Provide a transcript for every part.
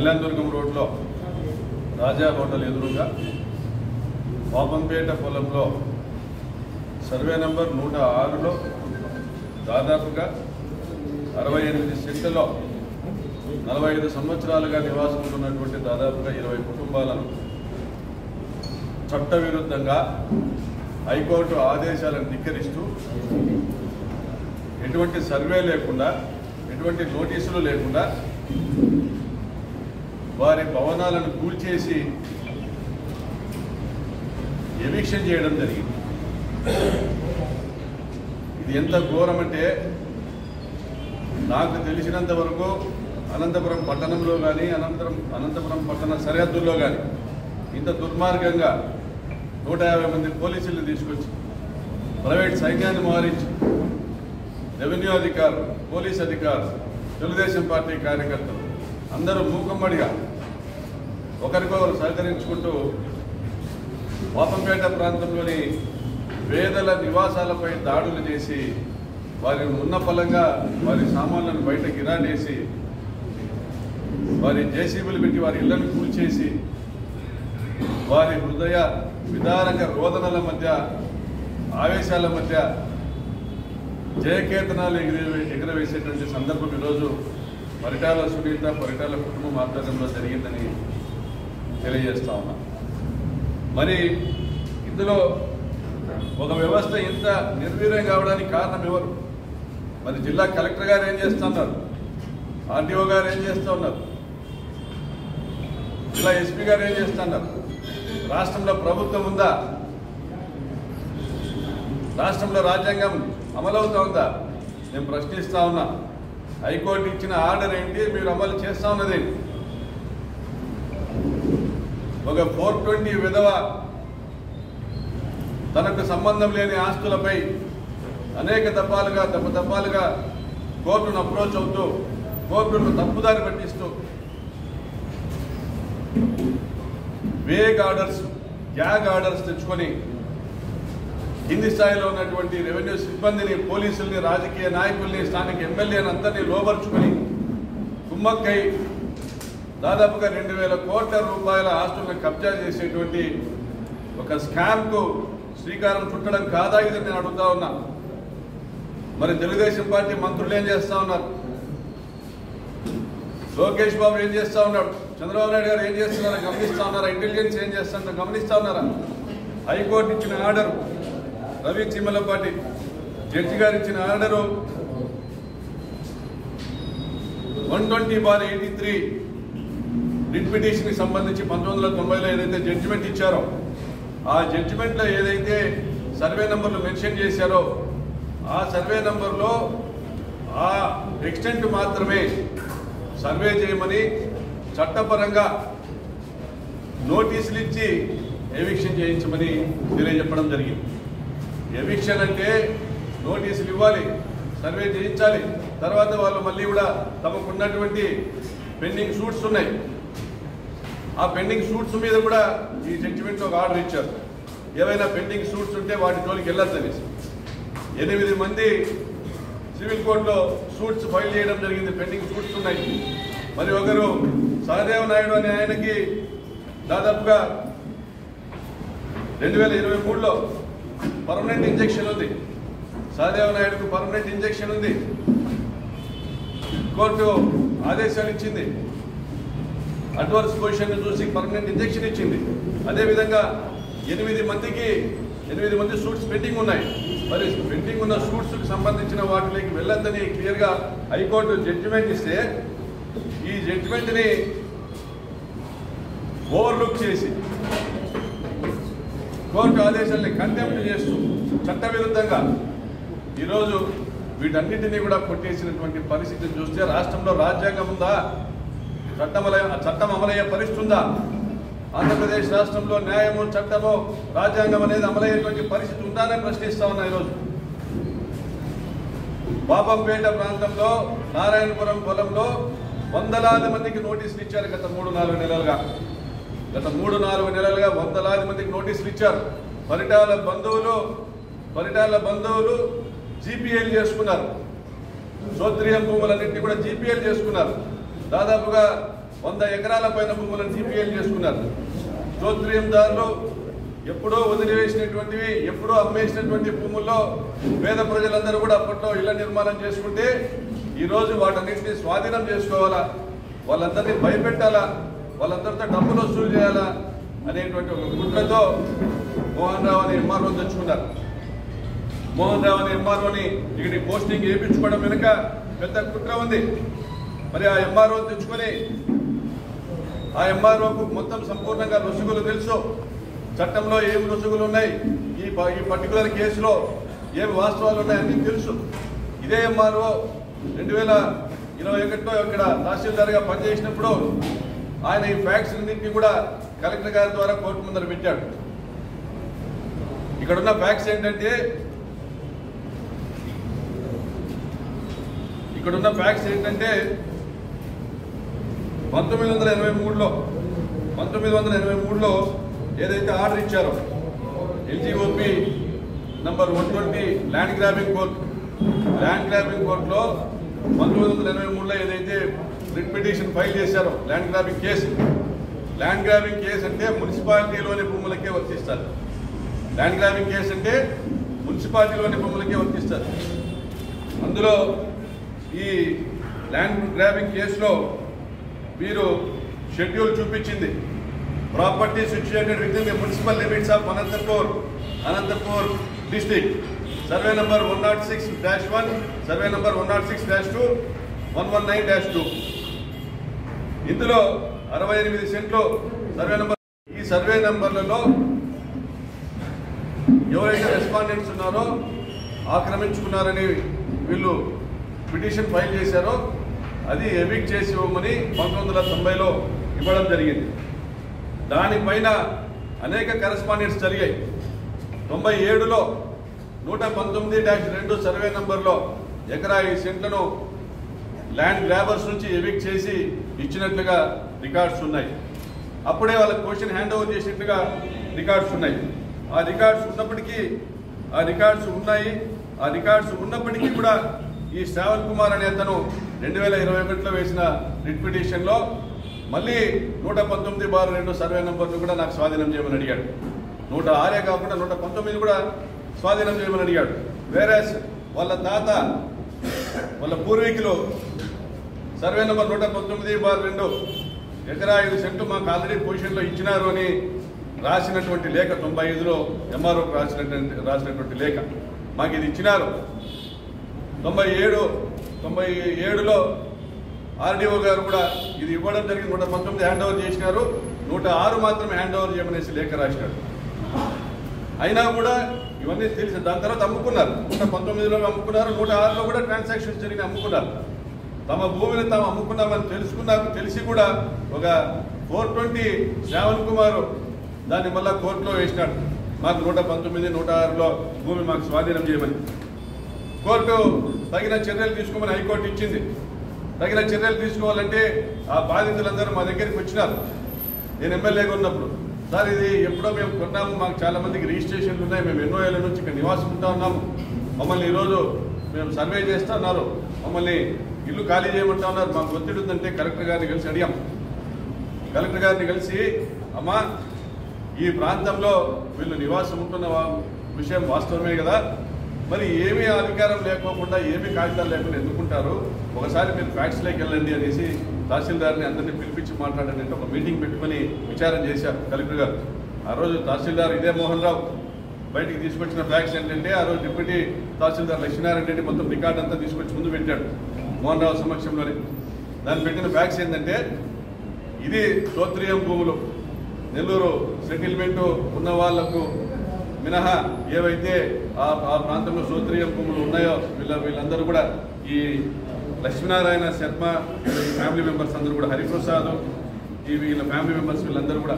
కళ్యాణదుర్గం రోడ్లో రాజా హోటల్ ఎదురుగా పాపంపేట పొలంలో సర్వే నంబర్ 106లో దాదాపుగా 68 సెంట్లలో 45 సంవత్సరాలుగా నివాసం ఉంటున్నటువంటి దాదాపుగా 20 కుటుంబాలను చట్టవిరుద్ధంగా హైకోర్టు ఆదేశాలను ధిక్కరిస్తూ ఎటువంటి సర్వే లేకుండా ఎటువంటి నోటీసులు లేకుండా వారి భవనాలను కూల్చేసి ఎవిక్షన్ చేయడం జరిగింది. ఇది ఎంత ఘోరం అంటే నాకు తెలిసినంత వరకు అనంతపురం పట్టణంలో కానీ అనంతపురం పట్టణ సరిహద్దుల్లో కానీ ఇంత దుర్మార్గంగా 150 మంది పోలీసులను తీసుకొచ్చి ప్రైవేట్ సైన్యాన్ని మోహరించి రెవెన్యూ అధికారులు, పోలీస్ అధికారులు, తెలుగుదేశం పార్టీ కార్యకర్తలు అందరూ మూకమ్మడిగా ఒకరికొకరు సహకరించుకుంటూ పాపంపేట ప్రాంతంలోని పేదల నివాసాలపై దాడులు చేసి వారి ఉన్న పలంగా వారి సామాన్లను బయట గిరాడేసి వారి జేసీబీలు పెట్టి వారి ఇళ్లను కూల్చేసి వారి హృదయ విదారక రోదనల మధ్య ఆవేశాల మధ్య జయకేతనాలు ఎగురవేసేటువంటి సందర్భం ఈరోజు పరిటాల సునీత పరిటాల కుటుంబం ఆధ్వర్యంలో జరిగిందని తెలియజేస్తా ఉన్నా. మరి ఇందులో ఒక వ్యవస్థ ఇంత నిర్వీర్యం కావడానికి కారణం ఎవరు? మరి జిల్లా కలెక్టర్ గారు ఏం చేస్తున్నారు, ఆర్డీఓ గారు ఏం చేస్తూ ఉన్నారు, జిల్లా ఎస్పీ గారు ఏం చేస్తున్నారు? రాష్ట్రంలో ప్రభుత్వం ఉందా? రాష్ట్రంలో రాజ్యాంగం అమలవుతా ఉందా? నేను ప్రశ్నిస్తా ఉన్నా. హైకోర్టు ఇచ్చిన ఆర్డర్ ఏంటి, మీరు అమలు చేస్తా ఉన్నది? ఒక 420 విధవ తనకు సంబంధం లేని ఆస్తులపై అనేక దఫాలుగా కోర్టును అప్రోచ్ అవుతూ కోర్టును తప్పుదారి పట్టిస్తూ వేగ్ ఆర్డర్స్, గ్యాగ్ ఆర్డర్స్ తెచ్చుకొని కింది స్థాయిలో ఉన్నటువంటి రెవెన్యూ సిబ్బందిని, పోలీసుల్ని, రాజకీయ నాయకుల్ని, స్థానిక ఎమ్మెల్యేని అందరినీ లోబర్చుకొని కుమ్మక్కై దాదాపుగా 2000 కోట్ల రూపాయల ఆస్తులను కబ్జా చేసేటువంటి ఒక స్కామ్కు శ్రీకారం చుట్టడం కాదా ఇదని నేను అడుగుతా ఉన్నా. మరి తెలుగుదేశం పార్టీ మంత్రులు ఏం చేస్తా ఉన్నారు? లోకేష్ బాబు ఏం చేస్తా ఉన్నాడు? చంద్రబాబు నాయుడు గారు ఏం చేస్తున్నారో గమనిస్తా ఉన్నారా? ఇంటెలిజెన్స్ ఏం చేస్తున్నారో గమనిస్తా ఉన్నారా? హైకోర్టు ఇచ్చిన ఆర్డరు, రవి చీమలపాటి జడ్జి గారు ఇచ్చిన ఆర్డరు 120/83 రిట్ పిటిషన్కి సంబంధించి 1990లో ఏదైతే జడ్జిమెంట్ ఇచ్చారో ఆ జడ్జిమెంట్లో ఏదైతే సర్వే నంబర్లు మెన్షన్ చేశారో ఆ సర్వే నంబర్లో ఆ ఎక్స్టెంట్ మాత్రమే సర్వే చేయమని చట్టపరంగా నోటీసులు ఇచ్చి ఎవిక్షన్ చేయించమని తెలియజెప్పడం జరిగింది. ఎవిక్షన్ అంటే నోటీసులు ఇవ్వాలి, సర్వే చేయించాలి, తర్వాత వాళ్ళు మళ్ళీ కూడా తమకున్నటువంటి పెండింగ్ సూట్స్ ఉన్నాయి, ఆ పెండింగ్ సూట్స్ మీద కూడా ఈ జడ్జిమెంట్లో ఒక ఆర్డర్ ఇచ్చారు. ఏవైనా పెండింగ్ సూట్స్ ఉంటే వాటి జోలికి వెళ్ళొద్దనేసి 8 మంది సివిల్ కోర్టులో సూట్స్ ఫైల్ చేయడం జరిగింది. పెండింగ్ సూట్స్ ఉన్నాయి. మరి ఒకరు సహదేవ్ నాయుడు అనే ఆయనకి దాదాపుగా 2023లో పర్మనెంట్ ఇంజెక్షన్ ఉంది. సహదేవ్ నాయుడుకు పర్మనెంట్ ఇంజెక్షన్ ఉంది. కోర్టు ఆదేశాలు ఇచ్చింది, అడ్వర్స్ పొజిషన్ చూసి పర్మనెంట్ ఇంజెక్షన్ ఇచ్చింది. అదేవిధంగా 8 మంది సూట్స్ పెండింగ్ ఉన్నాయి. మరి పెండింగ్ ఉన్న సూట్స్కి సంబంధించిన వాటికి వెళ్ళొద్దని క్లియర్గా హైకోర్టు జడ్జిమెంట్ ఇస్తే ఈ జడ్జిమెంట్ని ఓవర్లుక్ చేసి కోర్టు ఆదేశాలని కంటెంప్ట్ చేస్తూ చట్టవిరుద్ధంగా ఈరోజు వీటన్నిటినీ కూడా కొట్టేసినటువంటి పరిస్థితిని చూస్తే రాష్ట్రంలో రాజ్యాంగం ఉందా? చట్టం అమలయ్యే పరిస్థితి ఉందా? ఆంధ్రప్రదేశ్ రాష్ట్రంలో న్యాయము, చట్టము, రాజ్యాంగం అనేది అమలయ్యేటువంటి పరిస్థితి ఉందా అని ప్రశ్నిస్తా ఉన్నా. ఈరోజు పాపంపేట ప్రాంతంలో నారాయణపురం పొలంలో వందలాది మందికి నోటీసులు ఇచ్చారు. గత 3-4 నెలలుగా వందలాది మందికి నోటీసులు ఇచ్చారు. పరిటాల బంధువులు జీపీఎల్ చేసుకున్నారు. సోత్రియం భూములన్నింటినీ కూడా జీపీఎల్ చేసుకున్నారు. దాదాపుగా 100 ఎకరాల పైన భూములను సిపిఎల్ చేసుకున్నారు. స్తోత్రయందారులు ఎప్పుడో వదిలివేసినటువంటివి, ఎప్పుడో అమ్మేసినటువంటి భూముల్లో పేద ప్రజలందరూ కూడా అప్పట్లో ఇళ్ల నిర్మాణం చేసుకుంటే ఈరోజు వాటన్నింటినీ స్వాధీనం చేసుకోవాలా, వాళ్ళందరినీ భయపెట్టాలా, వాళ్ళందరితో డబ్బులు వసూలు చేయాలా అనేటువంటి ఒక కుట్రతో మోహన్ రావు అనే ఎంఆర్ఓ తెచ్చుకున్నారు. మోహన్ రావు అనే ఎంఆర్ఓని ఇక్కడి పోస్టింగ్ వేయించుకోవడం వెనుక పెద్ద కుట్ర ఉంది. మరి ఆ ఎంఆర్ఓ తెచ్చుకొని ఆ ఎంఆర్ఓకు మొత్తం సంపూర్ణంగా రుసుగులు తెలుసు, చట్టంలో ఏమి రుసుగులు ఉన్నాయి, ఈ పర్టికులర్ కేసులో ఏమి వాస్తవాలు ఉన్నాయని తెలుసు. ఇదే ఎంఆర్ఓ 2021లో ఇక్కడ తహసీల్దార్గా పనిచేసినప్పుడు ఆయన ఈ ఫ్యాక్ట్స్ అన్నింటినీ కూడా కలెక్టర్ గారి ద్వారా కోర్టు ముందర పెట్టాడు. ఇక్కడున్న ఫ్యాక్ట్స్ ఏంటంటే 1983లో ఏదైతే ఆర్డర్ ఇచ్చారో ఎల్జీఓపీ నంబర్ 120 ల్యాండ్ గ్రాబింగ్ కోర్టులో 1983లో ఏదైతే రిట్ పిటిషన్ ఫైల్ చేశారో ల్యాండ్ గ్రాబింగ్ కేసు అంటే మున్సిపాలిటీలోని భూములకే వర్తిస్తారు. ల్యాండ్ గ్రాబింగ్ కేసు అంటే మున్సిపాలిటీలోని భూములకే వర్తిస్తారు. అందులో ఈ ల్యాండ్ గ్రాబింగ్ కేసులో వీరు షెడ్యూల్ చూపించింది. Property situated with in the municipal limits of Anantapur district, survey number 106-1, survey number 106-2, 119-2. ఇందులో 68 సెంట్లు సర్వే నంబర్. ఈ సర్వే నంబర్లలో ఎవరైతే రెస్పాండెంట్స్ ఉన్నారో ఆక్రమించుకున్నారని వీళ్ళు పిటిషన్ ఫైల్ చేశారో అది ఎవిక్ట్ చేసి ఇవ్వమని 1990లో ఇవ్వడం జరిగింది. దానిపైన అనేక కరెస్పాండెంట్స్ జరిగాయి. 97లో 119-2 సర్వే నంబర్లో ఎకరా 5 సెంట్లను ల్యాండ్ గ్రాబర్స్ నుంచి ఎవిక్ట్ చేసి ఇచ్చినట్లుగా రికార్డ్స్ ఉన్నాయి. అప్పుడే వాళ్ళకి క్వశ్చన్ హ్యాండ్ ఓవర్ చేసినట్లుగా రికార్డ్స్ ఉన్నాయి. ఆ రికార్డ్స్ ఉన్నప్పటికీ కూడా ఈ శ్రావణ్ కుమార్ అనే అతను 2021లో వేసిన రిట్ పిటిషన్లో మళ్ళీ 119/2 సర్వే నంబర్ను కూడా నాకు స్వాధీనం చేయమని అడిగాడు. 106 కాకుండా 119 కూడా స్వాధీనం చేయమని అడిగాడు. వేరే వాళ్ళ పూర్వీకులు సర్వే నంబర్ 119/2 ఎకరా 5 సెంట్లు మాకు ఆల్రెడీ పొజిషన్లో ఇచ్చినారు అని రాసినటువంటి లేఖ 95లో ఎంఆర్ఓకి రాసినటువంటి లేఖ మాకు ఇది ఇచ్చినారు. 97లో ఆర్డీఓ గారు కూడా ఇది ఇవ్వడం జరిగింది. 119 హ్యాండ్ ఓవర్ చేసినారు, 106 మాత్రమే హ్యాండ్ ఓవర్ చేయమనేసి లేఖ రాసినాడు. అయినా కూడా ఇవన్నీ తెలిసి దాని తర్వాత అమ్ముకున్నారు. 119లో అమ్ముకున్నారు, 106లో కూడా ట్రాన్సాక్షన్స్ జరిగి అమ్ముకున్నారు. తమ భూమిని తాము అమ్ముకున్నామని తెలిసి కూడా ఒక 420 శ్రావణ్ కుమార్ దాన్ని మళ్ళా కోర్టులో వేసినాడు. మాకు 119, 106లో భూమి మాకు స్వాధీనం చేయమని. కోర్టు తగిన చర్యలు తీసుకోమని హైకోర్టు ఇచ్చింది. తగిన చర్యలు తీసుకోవాలంటే ఆ బాధితులందరూ మా దగ్గరికి వచ్చినారు. నేను ఎమ్మెల్యేగా ఉన్నప్పుడు, సార్ ఇది ఎప్పుడో మేము కొన్నాము, మాకు చాలా మందికి రిజిస్ట్రేషన్లు ఉన్నాయి, మేము ఎన్నో ఏళ్ళ నుంచి ఇక్కడ నివాసం ఉంటా ఉన్నాము, మమ్మల్ని ఈరోజు మేము సర్వే చేస్తా ఉన్నారు, మమ్మల్ని ఇల్లు ఖాళీ చేయమంటా ఉన్నారు, మాకు ఒత్తిడి ఉందంటే కలెక్టర్ గారిని కలిసి అడిగాం. కలెక్టర్ గారిని కలిసి, అమ్మా ఈ ప్రాంతంలో వీళ్ళు నివాసం ఉంటున్న విషయం వాస్తవమే కదా, మరి ఏమీ అధికారం లేకోకుండా ఏమీ కాగితాలు లేకుండా ఎందుకుంటారు, ఒకసారి మీరు ఫ్యాక్ట్స్లోకి వెళ్ళండి అనేసి తహసీల్దార్ని అందరినీ పిలిపించి మాట్లాడండి. ఒక మీటింగ్ పెట్టుకొని విచారణ చేశారు కలెక్టర్ గారు. ఆ రోజు తహసీల్దార్ ఇదే మోహన్ రావు బయటికి తీసుకొచ్చిన ఫ్యాక్ట్స్ ఏంటంటే, ఆ రోజు డిప్యూటీ తహసీల్దార్ లక్ష్మీనారాయణ రెడ్డి మొత్తం రికార్డ్ అంతా తీసుకొచ్చి ముందు పెట్టాడు మోహన్ రావు సమక్షంలోనే. దాన్ని పెట్టిన ఫ్యాక్ట్స్ ఏంటంటే, ఇది స్తోత్రియం భూములు, నెల్లూరు సెటిల్మెంటు ఉన్న వాళ్లకు మినహా ఏవైతే ఆ ప్రాంతంలో స్తోత్రియం భూములు ఉన్నాయో వీళ్ళందరూ కూడా ఈ లక్ష్మీనారాయణ శర్మ ఫ్యామిలీ మెంబర్స్ అందరూ కూడా, హరిప్రసాద్ వీళ్ళ ఫ్యామిలీ మెంబర్స్ వీళ్ళందరూ కూడా,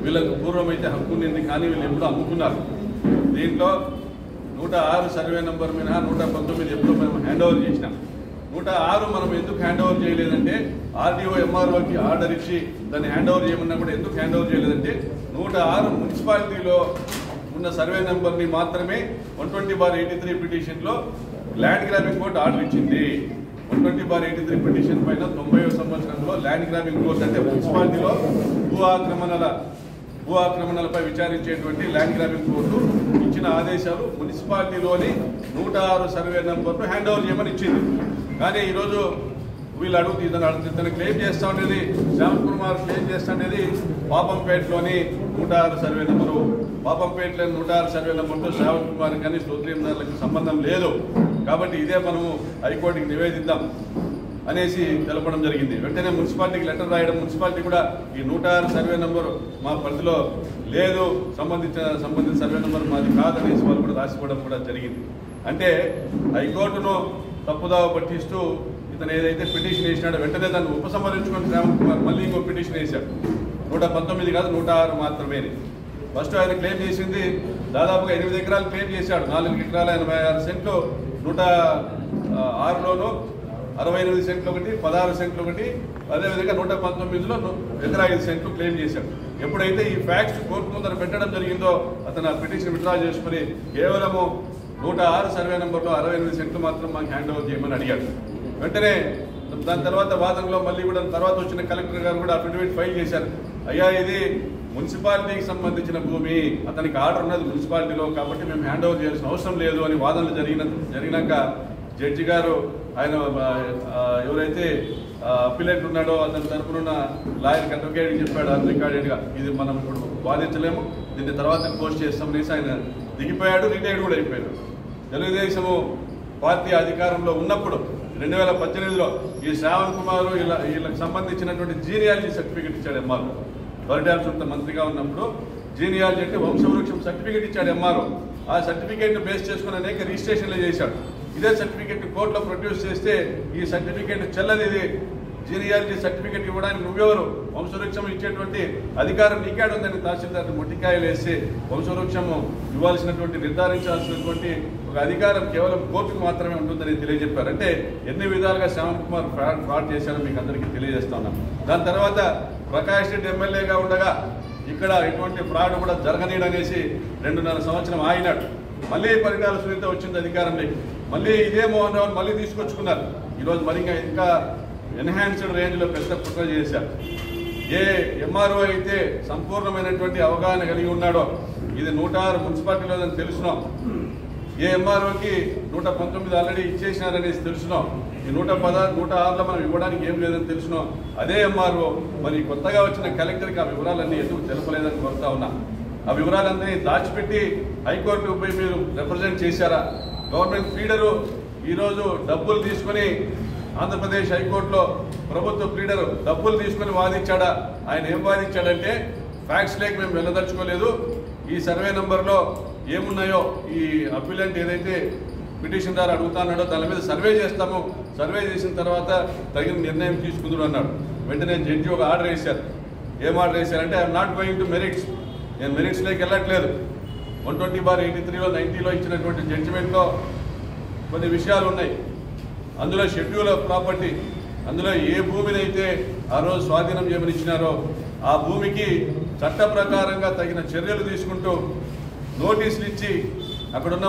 వీళ్ళకు పూర్వం అయితే హక్కు ఉంది కానీ వీళ్ళు ఎప్పుడూ అమ్ముకున్నారు. దీంట్లో 106 సర్వే నెంబర్ మినహా 119 ఎప్పుడో మేము హ్యాండ్ ఓవర్ చేసినాం. 106 మనం ఎందుకు హ్యాండ్ ఓవర్ చేయలేదంటే, ఆర్డీఓ ఎంఆర్ఓకి ఆర్డర్ ఇచ్చి దాన్ని హ్యాండ్ ఓవర్ చేయమన్నా కూడా ఎందుకు హ్యాండ్ ఓవర్ చేయలేదంటే, 106 మున్సిపాలిటీలో ఉన్న సర్వే నెంబర్ని మాత్రమే 120/83 పిటిషన్లో ల్యాండ్ గ్రాబింగ్ కోర్టు ఆర్డర్ ఇచ్చింది. 120/83 పిటిషన్ పైన 90వ సంవత్సరంలో ల్యాండ్ గ్రాబింగ్ కోర్టు అంటే మున్సిపాలిటీలో భూ ఆక్రమణలపై విచారించేటువంటి ల్యాండ్ గ్రాబింగ్ కోర్టు ఇచ్చిన ఆదేశాలు మున్సిపాలిటీలోని 106 సర్వే నంబర్ను హ్యాండ్ ఓవర్ చేయమని ఇచ్చింది. కానీ ఈరోజు వీళ్ళు ఇతను క్లెయిమ్ చేస్తూ ఉండేది, శ్యామ్ కుమార్ క్లెయిమ్ చేస్తూ ఉండేది పాపంపేటలోని 106 సర్వే నెంబరు. పాపంపేటలోని 106 సర్వే నెంబర్తో శ్యామ్ కుమార్ కానీ స్తోత్రీందారులకు సంబంధం లేదు, కాబట్టి ఇదే మనము హైకోర్టుకి నివేదిద్దాం అనేసి తెలపడం జరిగింది. వెంటనే మున్సిపాలిటీకి లెటర్ రాయడం, మున్సిపాలిటీ కూడా ఈ 106 సర్వే నెంబరు మా పరిధిలో లేదు, సంబంధిత సర్వే నెంబర్ మాది కాదనేసి వాళ్ళు కూడా రాసిపోవడం కూడా జరిగింది. అంటే హైకోర్టును తప్పుదావ పట్టిస్తూ ఇతను ఏదైతే పిటిషన్ వేసినాడో వెంటనే దాన్ని ఉపసంహరించుకొని శ్యామ్ కుమార్ మళ్ళీ ఇంకో పిటిషన్ వేశాడు. 119 కాదు 106 మాత్రమే. ఫస్ట్ ఆయన క్లెయిమ్ చేసింది దాదాపుగా 8 ఎకరాలు క్లెయిమ్ చేశాడు. 4 ఎకరాల 86 సెంట్లు 106లోను 68 సెంట్లు ఒకటి, 16 సెంట్లు ఒకటి, అదేవిధంగా 119లో ఎకరా 5 సెంట్లు క్లెయిమ్ చేశాడు. ఎప్పుడైతే ఈ ఫ్యాక్ట్స్ కోర్టు ముందర పెట్టడం జరిగిందో అతను పిటిషన్ విత్డ్రా చేసుకుని కేవలము 106 సర్వే నెంబర్లో 68 సెంట్లు మాత్రం మాకు హ్యాండ్ ఓవర్ చేయమని అడిగాడు. వెంటనే దాని తర్వాత వాదనలో మళ్ళీ కూడా తర్వాత వచ్చిన కలెక్టర్ గారు కూడా అఫిడవిట్ ఫైల్ చేశారు. అయ్యా ఇది మున్సిపాలిటీకి సంబంధించిన భూమి, అతనికి ఆర్డర్ ఉన్నది మున్సిపాలిటీలో, కాబట్టి మేము హ్యాండ్ ఓవర్ చేయాల్సిన అవసరం లేదు అని వాదనలు జరిగినాక జడ్జి గారు ఆయన ఎవరైతే అప్పిలేట్ ఉన్నాడో అతని తరపున లాయర్కి అడ్వకేట్కి చెప్పాడు అన్రికార్డెడ్గా, ఇది మనం ఇప్పుడు వాదించలేము, దీన్ని తర్వాత పోస్ట్ చేస్తామనేసి ఆయన దిగిపోయాడు, రిటైర్డ్ కూడా అయిపోయాడు. తెలుగుదేశము పార్టీ అధికారంలో ఉన్నప్పుడు 2018లో ఈ శ్రావణ్ కుమార్ వీళ్ళకి సంబంధించినటువంటి జీనియాలజీ సర్టిఫికేట్ ఇచ్చాడు ఎంఆర్ఓ. పరిటాల మంత్రిగా ఉన్నప్పుడు జీనియాలజీ అంటే వంశవృక్షం సర్టిఫికేట్ ఇచ్చాడు ఎంఆర్ఓ. ఆ సర్టిఫికేట్ను బేస్ చేసుకుని అనేక రిజిస్ట్రేషన్లు చేశాడు. ఇదే సర్టిఫికేట్ కోర్టులో ప్రొడ్యూస్ చేస్తే ఈ సర్టిఫికేట్ చెల్లది, ఇది జీనియాలజీ సర్టిఫికేట్ ఇవ్వడానికి నువ్వెవరు, వంశవృక్షం ఇచ్చేటువంటి అధికారం నీకాడు ఉందని తహసీల్దార్ని మొట్టికాయలు వేసి వంశవృక్షము ఇవ్వాల్సినటువంటి నిర్ధారించాల్సినటువంటి ఒక అధికారం కేవలం కోర్టుకు మాత్రమే ఉంటుందని తెలియజెప్పారు. అంటే ఎన్ని విధాలుగా శ్యామ్ కుమార్ ఫ్రాడ్ చేశారో మీకు అందరికీ తెలియజేస్తున్నాం. దాని తర్వాత ప్రకాష్ రెడ్డి ఎమ్మెల్యేగా ఉండగా ఇక్కడ ఎటువంటి ఫ్రాడ్ కూడా జరగనీడనేసి 2.5 సంవత్సరం ఆగినాడు. మళ్ళీ పరిటాల సునీత వచ్చింది అధికారంలోకి, మళ్ళీ ఇదే మోహన్ రావు మళ్ళీ తీసుకొచ్చుకున్నారు. ఈరోజు మరి ఇంకా ఎన్హాన్స్డ్ రేంజ్లో పెద్ద కుట్ర చేశారు. ఏ ఎంఆర్ఓ అయితే సంపూర్ణమైనటువంటి అవగాహన కలిగి ఉన్నాడో, ఇది 106 మున్సిపాలిటీలో అని తెలుసున్నాం, ఏ ఎంఆర్ఓకి 119 ఆల్రెడీ ఇచ్చేసినారనేసి తెలుసున్నాం, ఈ 116, 106లో మనం ఇవ్వడానికి ఏం లేదని తెలుసున్నాం, అదే ఎంఆర్ఓ మరి కొత్తగా వచ్చిన కలెక్టర్కి ఆ వివరాలన్నీ ఎందుకు తెలపలేదని కోరుతా ఉన్నా. ఆ వివరాలన్నీ దాచిపెట్టి హైకోర్టు పోయి మీరు రిప్రజెంట్ చేశారా? గవర్నమెంట్ ఫీడరు ఈరోజు డబ్బులు తీసుకొని ఆంధ్రప్రదేశ్ హైకోర్టులో ప్రభుత్వ ఫీడరు డబ్బులు తీసుకొని వాదించాడా? ఆయన ఏం వాదించాడంటే ఫ్యాక్ట్స్ లేక మేము వెళ్ళదలుచుకోలేదు, ఈ సర్వే నెంబర్లో ఏమున్నాయో ఈ అప్పిలెంట్ ఏదైతే పిటిషన్ దారు అడుగుతాన్నాడో దాని మీద సర్వే చేస్తాము, సర్వే చేసిన తర్వాత తగిన నిర్ణయం తీసుకుందరు అన్నాడు. వెంటనే జడ్జి ఒక ఆర్డర్ వేశారు. ఏం ఆర్డర్ వేశారంటే I'm not going to merits, నేను మెరిట్స్లోకి వెళ్ళట్లేదు. 120/83లో 90లో ఇచ్చినటువంటి జడ్జిమెంట్లో కొన్ని విషయాలు ఉన్నాయి. అందులో షెడ్యూల్ ఆఫ్ ప్రాపర్టీ, అందులో ఏ భూమిని అయితే ఆ రోజు స్వాధీనం చేయమని ఇచ్చినారో ఆ భూమికి చట్ట ప్రకారంగా తగిన చర్యలు తీసుకుంటూ నోటీసులు ఇచ్చి అక్కడున్న